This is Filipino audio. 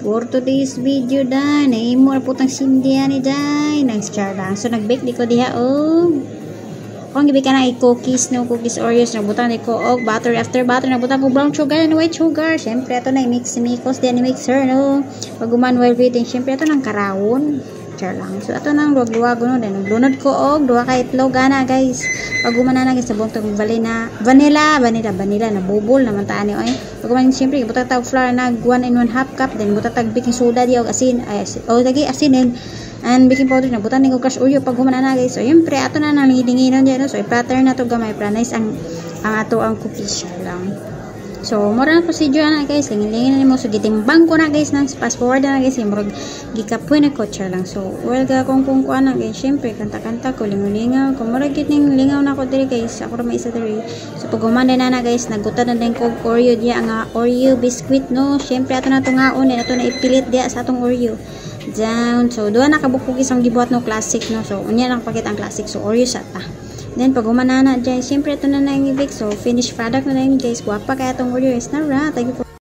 For today's video day, naimo na putang sindihan ni day. Nag-char lang. So, nag-bake di ko diha, kung gibi ka na i-cookies, no, cookies Oreos, nabutan di ko, butter, after butter, nabutan ko brown sugar and white sugar. Siyempre, ito na i-mix-mix, then i-mixer, no. Pag guman while waiting, siyempre, ito ng karawon. Char lang. So, ito nang luwag-luwag, no. Then, naglunod ko, duwa ka itlog, gana, guys. Pag gumana na, guys, sabong itong vanilla, na bubol, naman taan niyo, Pag guman, siyempre, butatag flour na 1 and 1/2 cup, then butatag baking soda, di, asin, lagi asinin, and baking powder na butan ning crush Oreo pag humana na guys. So syempre ato na nang linginginon diyan, so i-platter na to gamay para nice ang ato ang cookies lang. So mura na procedure na guys, lingin-lingin na nimo, so gitimbang ko na guys, nang fast forward na guys, murag gikapoy na ko lang. So well ga kung na guys, syempre kanta-kanta ko, lingaw ko, murag giting lingaw na ko diri guys, ako ra may isa diri. So pag humana na guys, nagutan na din ko Oreo diya, nga Oreo biscuit, no. Syempre ato na to ngaon, ato na ipilit diya sa atong Oreo down. So duha na kabukugis ang gibuhat, no, classic, no. So unya lang pakita ang classic, so Oreo sa ta. Then pag umana na dyan, siyempre ito na yung i-bake. So finished product na lang guys. Guwapa kaya itong Oreo is na ra. Thank you for